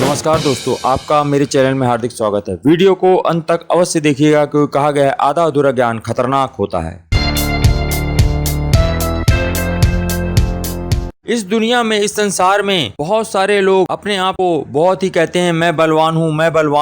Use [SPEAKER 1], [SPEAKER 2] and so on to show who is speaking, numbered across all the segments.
[SPEAKER 1] नमस्कार दोस्तों, आपका मेरे चैनल में हार्दिक स्वागत है। वीडियो को अंत तक अवश्य देखिएगा क्योंकि कहा गया है आधा अधूरा ज्ञान खतरनाक होता है। इस दुनिया में, इस संसार में बहुत सारे लोग अपने आप को बहुत ही कहते हैं मैं बलवान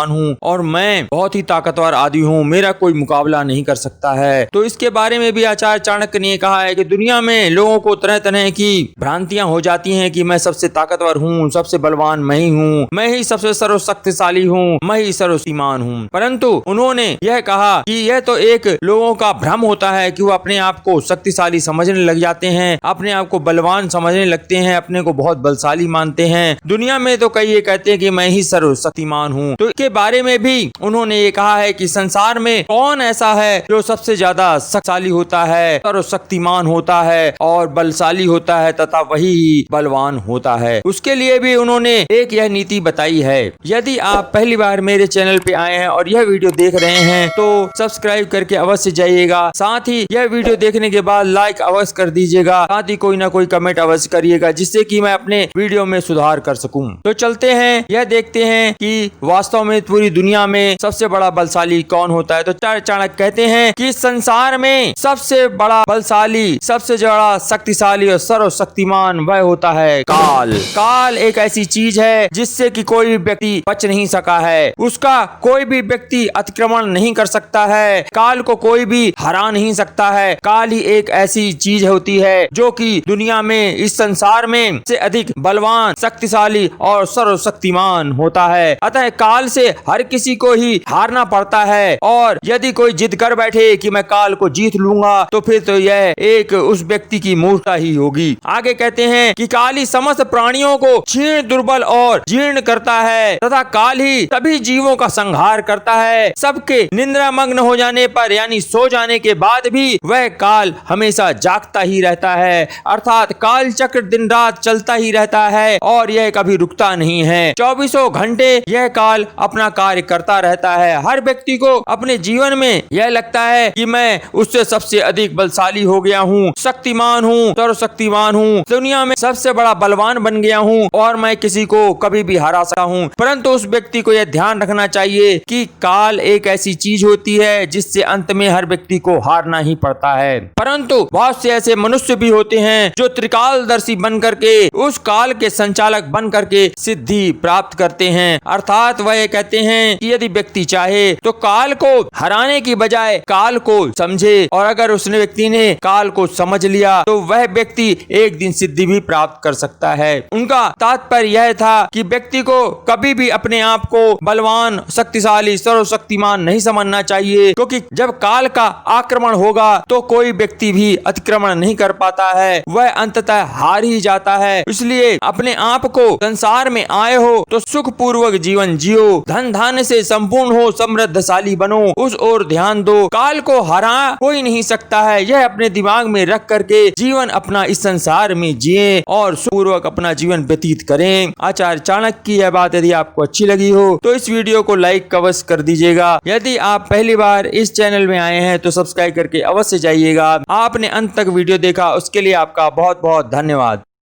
[SPEAKER 1] हूँ और मैं बहुत ही ताकतवर आदि हूँ, मेरा कोई मुकाबला नहीं कर सकता है। तो इसके बारे में भी आचार्य चाणक्य ने कहा है कि दुनिया में लोगों को तरह तरह की भ्रांतियां हो जाती हैं कि मैं सबसे ताकतवर हूँ, सबसे बलवान मैं ही हूँ, मैं ही सबसे सर्वशक्तिशाली हूँ, मैं ही सर्वशक्तिमान हूँ। परंतु उन्होंने यह कहा कि यह तो एक लोगों का भ्रम होता है कि वो अपने आप को शक्तिशाली समझने लग जाते हैं, अपने आप को बलवान समझने लगते हैं, अपने को बहुत बलशाली मानते हैं। दुनिया में तो कई ये कहते हैं कि मैं ही सर्वशक्तिमान हूँ। तो इसके बारे में भी उन्होंने ये कहा है कि संसार में कौन ऐसा है जो सबसे ज्यादा शक्तिशाली होता है, सर्वशक्तिमान होता है और बलशाली होता है तथा वही बलवान होता है। उसके लिए भी उन्होंने एक यह नीति बताई है। यदि आप पहली बार मेरे चैनल पे आए हैं और यह वीडियो देख रहे हैं तो सब्सक्राइब करके अवश्य जाइएगा। साथ ही यह वीडियो देखने के बाद लाइक अवश्य कर दीजिएगा, साथ ही कोई ना कोई कमेंट अवश्य करिएगा जिससे कि मैं अपने वीडियो में सुधार कर सकूं। तो चलते हैं, यह देखते हैं कि वास्तव में पूरी दुनिया में सबसे बड़ा बलशाली कौन होता है। तो चाणक्य कहते हैं कि संसार में सबसे बड़ा बलशाली, सबसे बड़ा शक्तिशाली और सर्वशक्तिमान वह होता है काल। काल एक ऐसी चीज है जिससे कि कोई भी व्यक्ति बच नहीं सका है, उसका कोई भी व्यक्ति अतिक्रमण नहीं कर सकता है, काल को कोई भी हरा नहीं सकता है। काल ही एक ऐसी चीज होती है जो कि दुनिया में, इस संसार में से अधिक बलवान, शक्तिशाली और सर्वशक्तिमान होता है। अतः काल से हर किसी को ही हारना पड़ता है और यदि कोई जिद कर बैठे कि मैं काल को जीत लूंगा तो फिर तो यह एक उस व्यक्ति की मूर्खता ही होगी। आगे कहते हैं कि काल ही समस्त प्राणियों को क्षीण, दुर्बल और जीर्ण करता है तथा काल ही सभी जीवों का संहार करता है। सबके निद्रा मग्न हो जाने पर यानी सो जाने के बाद भी वह काल हमेशा जागता ही रहता है, अर्थात काल चक्र दिन रात चलता ही रहता है और यह कभी रुकता नहीं है। 24 घंटे यह काल अपना कार्य करता रहता है। हर व्यक्ति को अपने जीवन में यह लगता है कि मैं उससे सबसे अधिक बलशाली हो गया हूँ, शक्तिमान हूँ, सर्वशक्तिमान हूँ, दुनिया में सबसे बड़ा बलवान बन गया हूँ और मैं किसी को कभी भी हरा सकता हूँ। परंतु उस व्यक्ति को यह ध्यान रखना चाहिए कि काल एक ऐसी चीज होती है जिससे अंत में हर व्यक्ति को हारना ही पड़ता है। परंतु बहुत से ऐसे मनुष्य भी होते हैं जो त्रिकालदर्शी बन करके उस काल के संचालक बन करके सिद्धि प्राप्त करते हैं, अर्थात वह कहते हैं कि यदि व्यक्ति चाहे तो काल को हराने की बजाय काल को समझे और अगर उसने व्यक्ति ने काल को समझ लिया तो वह व्यक्ति एक दिन सिद्धि भी प्राप्त कर सकता है। उनका तात्पर्य यह था कि व्यक्ति को कभी भी अपने आप को बलवान, शक्तिशाली, सर्वशक्तिमान नहीं समझना चाहिए क्योंकि जब काल का आक्रमण होगा तो कोई व्यक्ति भी अतिक्रमण नहीं कर पाता है, वह अंततः हार ही जाता है। इसलिए अपने आप को संसार में आए हो तो सुख पूर्वक जीवन जियो, धन धान्य से संपूर्ण हो, समृद्धशाली बनो, उस ओर ध्यान दो। काल को हरा कोई नहीं सकता है, यह अपने दिमाग में रख करके जीवन अपना इस संसार में जिए और सुखपूर्वक अपना जीवन व्यतीत करें। आचार्य चाणक्य की यह बात यदि आपको अच्छी लगी हो तो इस वीडियो को लाइक अवश्य कर दीजिएगा। यदि आप पहली बार इस चैनल में आए हैं तो सब्सक्राइब करके अवश्य जाइएगा। आपने अंत तक वीडियो देखा उसके लिए आपका बहुत बहुत धन्यवाद।